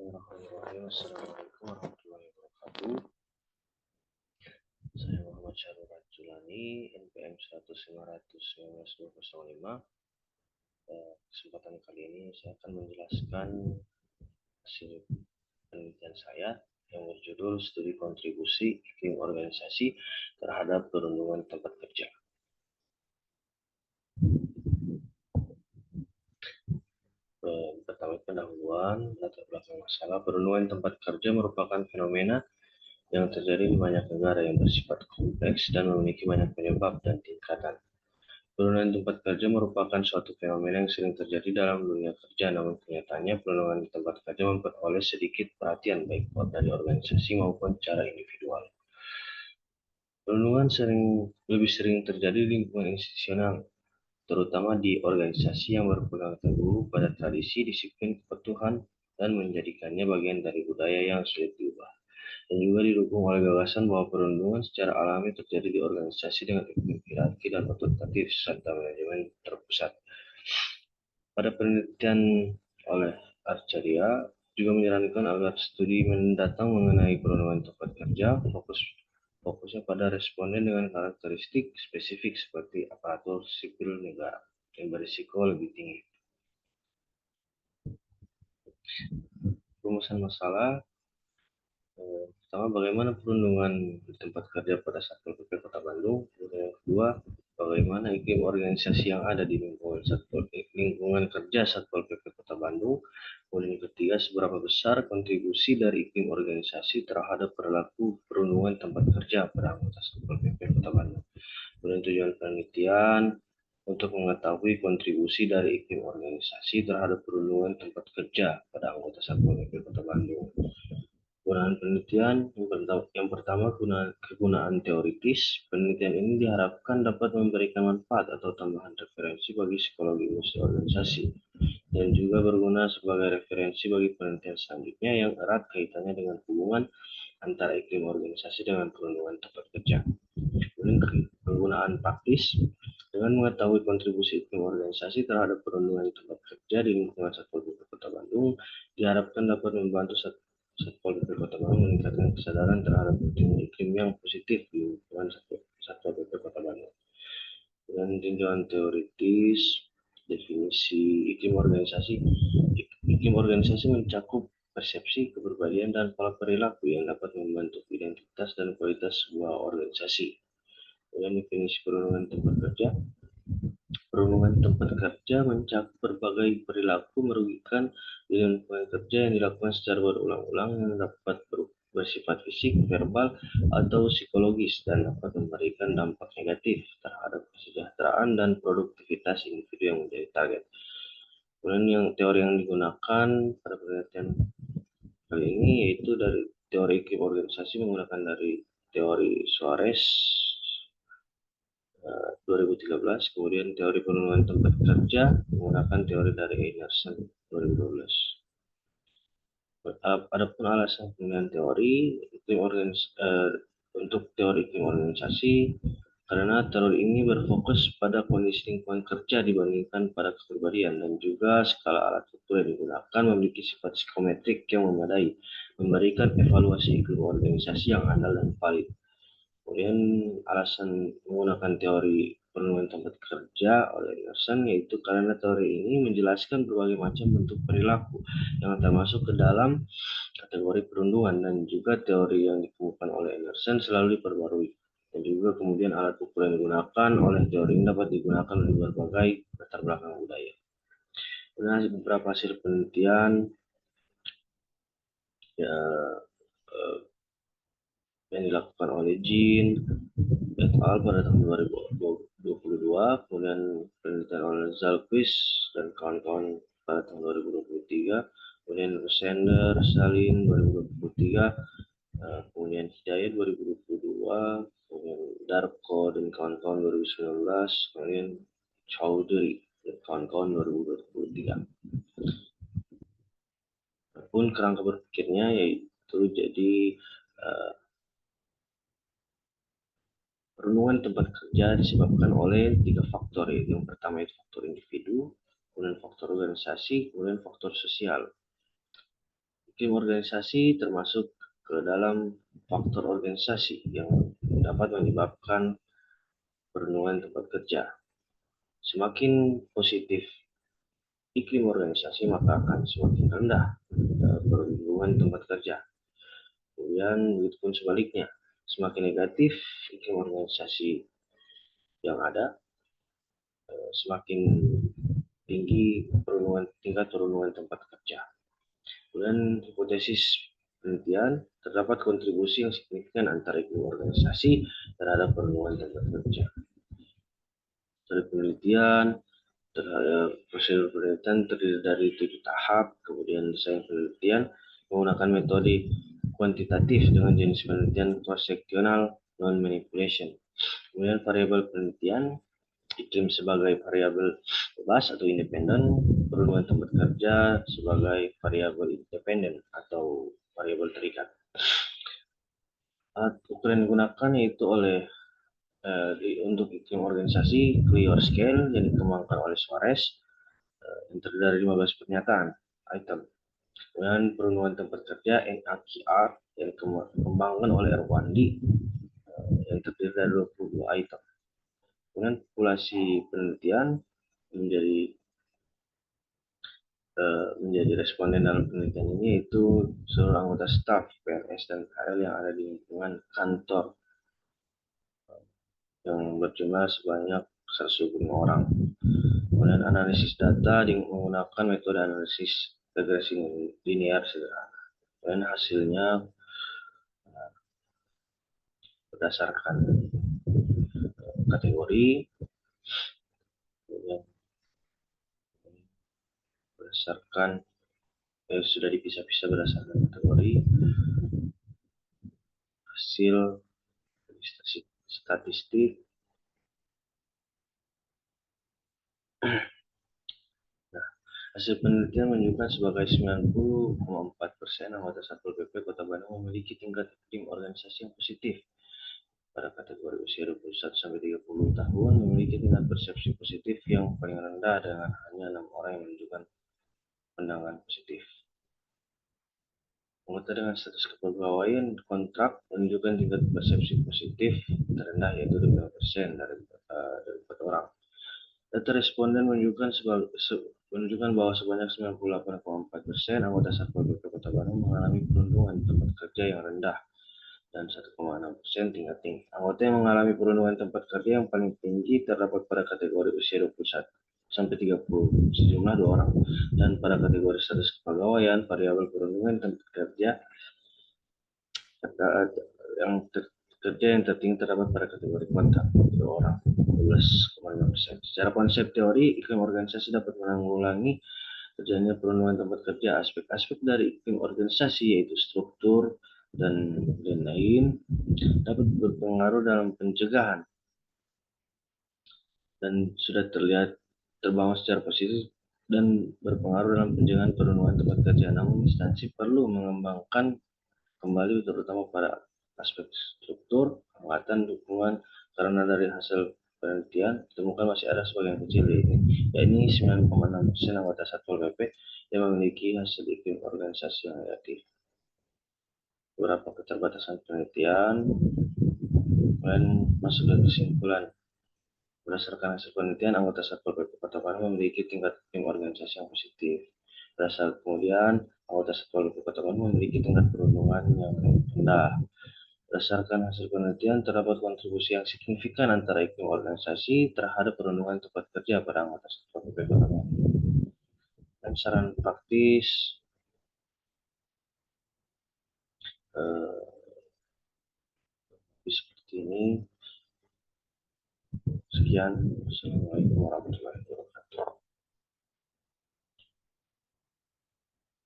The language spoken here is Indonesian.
Bismillahirrahmanirrahim. Assalamualaikum warahmatullahi wabarakatuh. Saya Muhammad Syahrul Rajulani, NPM 100.500.19.05. Kesempatan kali ini saya akan menjelaskan hasil penelitian saya yang berjudul Studi Kontribusi Iklim Organisasi terhadap Perundungan Tempat Kerja. Pertama, pendahuluan latar belakang masalah. Perundungan tempat kerja merupakan fenomena yang terjadi di banyak negara yang bersifat kompleks dan memiliki banyak penyebab dan tingkatan. Perundungan tempat kerja merupakan suatu fenomena yang sering terjadi dalam dunia kerja, namun kenyataannya perundungan di tempat kerja memperoleh sedikit perhatian baik dari organisasi maupun secara individual. Perundungan lebih sering terjadi di lingkungan institusional, terutama di organisasi yang berpegang teguh pada tradisi, disiplin, kepatuhan, dan menjadikannya bagian dari budaya yang sulit diubah. Dan juga didukung oleh gagasan bahwa perundungan secara alami terjadi di organisasi dengan iklim hierarki dan otoritatif serta manajemen terpusat. Pada penelitian oleh Arcadia juga menyarankan agar studi mendatang mengenai perundungan tempat kerja fokusnya pada responden dengan karakteristik spesifik seperti aparatur sipil negara yang berisiko lebih tinggi. Rumusan masalah. Pertama, bagaimana perundungan di tempat kerja pada Satpol PP Kota Bandung. Yang kedua, bagaimana iklim organisasi yang ada di lingkungan kerja Satpol PP Kota Bandung. Kemudian yang ketiga, seberapa besar kontribusi dari iklim organisasi terhadap perilaku perundungan tempat kerja pada anggota Satpol PP Kota Bandung. Kemudian tujuan penelitian untuk mengetahui kontribusi dari iklim organisasi terhadap perundungan tempat kerja pada anggota Satpol PP Kota Bandung. Kegunaan penelitian yang pertama, kegunaan teoritis. Penelitian ini diharapkan dapat memberikan manfaat atau tambahan referensi bagi psikologi industri organisasi dan juga berguna sebagai referensi bagi penelitian selanjutnya yang erat kaitannya dengan hubungan antara iklim organisasi dengan perundungan tempat kerja. Kemudian penggunaan praktis. Dengan mengetahui kontribusi iklim organisasi terhadap perundungan tempat kerja di lingkungan Satpol PP Kota Bandung, diharapkan dapat membantu Satpol PP Kota Bandung meningkatkan kesadaran terhadap iklim yang positif di lingkungan Satpol PP Kota Bandung. Dengan tinjauan teoritis, definisi iklim organisasi. Iklim organisasi mencakup persepsi, kepribadian, dan pola perilaku yang dapat membentuk identitas dan kualitas sebuah organisasi. Dengan definisi perundungan tempat kerja. Perundungan tempat kerja mencakup berbagai perilaku merugikan di lingkungan kerja yang dilakukan secara berulang-ulang yang dapat bersifat fisik, verbal, atau psikologis dan dapat memberikan dampak negatif terhadap kesejahteraan dan produktivitas individu yang menjadi target. Kemudian yang teori yang digunakan pada penelitian kali ini yaitu dari teori iklim organisasi menggunakan dari teori Suarez 2013, kemudian teori perundungan tempat kerja menggunakan teori dari Einarson 2012. Adapun alasan pemilihan teori untuk teori iklim organisasi, karena teori ini berfokus pada kondisi lingkungan kerja dibandingkan pada kepribadian, dan juga skala alat ukur yang digunakan memiliki sifat psikometrik yang memadai, memberikan evaluasi iklim organisasi yang andal dan valid. Kemudian alasan menggunakan teori perundungan tempat kerja oleh Einarson yaitu karena teori ini menjelaskan berbagai macam bentuk perilaku yang termasuk ke dalam kategori perundungan, dan juga teori yang ditemukan oleh Einarson selalu diperbarui, dan juga kemudian alat ukur yang digunakan oleh teori ini dapat digunakan oleh berbagai latar belakang budaya. Kemudian beberapa hasil penelitian yang dilakukan oleh Jean et al. Pada tahun 2022, kemudian penelitian oleh Zalquist dan kawan-kawan pada tahun 2023, kemudian Sender, Salin 2023, kemudian Hidayat 2022, kemudian Darko dan kawan-kawan 2019, kemudian Chowdhury dan kawan-kawan 2023. Pun kerangka berpikirnya yaitu jadi perundungan tempat kerja disebabkan oleh 3 faktor, yaitu yang pertama itu faktor individu, kemudian faktor organisasi, kemudian faktor sosial. Iklim organisasi termasuk ke dalam faktor organisasi yang dapat menyebabkan perundungan tempat kerja. Semakin positif iklim organisasi, maka akan semakin rendah perundungan tempat kerja. Kemudian begitu pun sebaliknya, semakin negatif iklim organisasi yang ada, semakin tinggi tingkat perundungan tempat kerja. Kemudian hipotesis penelitian, terdapat kontribusi yang signifikan antara iklim organisasi terhadap perundungan tempat kerja. Dari penelitian, terhadap prosedur penelitian terdiri dari 7 tahap, kemudian desain penelitian menggunakan metode kuantitatif dengan jenis penelitian cross-sectional non-manipulation. Kemudian variabel penelitian, iklim sebagai variabel bebas atau independen, perundungan tempat kerja sebagai variabel independen atau variabel terikat. Ukuran yang digunakan yaitu untuk iklim organisasi Clio Scale yang dikembangkan oleh Suarez, yang terdiri dari 15 pernyataan item. Kemudian perundungan tempat kerja NAQR yang dikembangkan oleh Erwandi, yang terdiri dari 22 item. Kemudian populasi penelitian menjadi responden dalam penelitian ini yaitu seluruh anggota staf, PNS, dan KL yang ada di lingkungan kantor yang berjumlah sebanyak 125 orang. Kemudian analisis data menggunakan metode analisis regresi linear sederhana. Dan hasilnya berdasarkan kategori, kemudian sudah dipisah-pisah berdasarkan kategori, hasil statistik. Hasil penelitian menunjukkan sebagai 90,4% anggota Satpol PP Kota Bandung memiliki tingkat iklim organisasi yang positif. Pada kategori usia 21 sampai 30 tahun memiliki tingkat persepsi positif yang paling rendah dengan hanya 6 orang yang menunjukkan pandangan positif. Anggota dengan status kepegawaian kontrak menunjukkan tingkat persepsi positif terendah yaitu 5% dari 4 orang. Data responden menunjukkan bahwa sebanyak 98,4% anggota Satpol PP Kota Bandung mengalami perundungan tempat kerja yang rendah dan 1,6% tingkat tinggi. Anggota yang mengalami perundungan tempat kerja yang paling tinggi terdapat pada kategori usia 21 sampai 30 sejumlah 2 orang, dan pada kategori status kepegawaian variabel perundungan tempat kerja yang tertinggi terdapat pada kategori kontrak 2 orang 12,5%. Secara konsep teori, iklim organisasi dapat menanggulangi terjadinya perundungan tempat kerja. Aspek-aspek dari iklim organisasi yaitu struktur dan lain dapat berpengaruh dalam pencegahan dan sudah terbangun secara positif dan berpengaruh dalam pencegahan perundungan tempat kerja. Namun instansi perlu mengembangkan kembali terutama pada aspek struktur, penguatan, dukungan, karena dari hasil penelitian ditemukan masih ada sebagian kecil yakni 9,6% anggota Satpol PP yang memiliki hasil iklim organisasi yang negatif. Beberapa keterbatasan penelitian dan masuk ke kesimpulan. Berdasarkan hasil penelitian, anggota Satpol PP Kota Bandung memiliki tingkat iklim organisasi yang positif. Kemudian, anggota Satpol PP Kota Bandung memiliki tingkat perundungan yang rendah. Berdasarkan hasil penelitian, terdapat kontribusi yang signifikan antara iklim organisasi terhadap perundungan tempat kerja pada anggota Satpol PP Kota Bandung. Dan saran praktis seperti ini. Sekian. Assalamualaikum warahmatullahi wabarakatuh.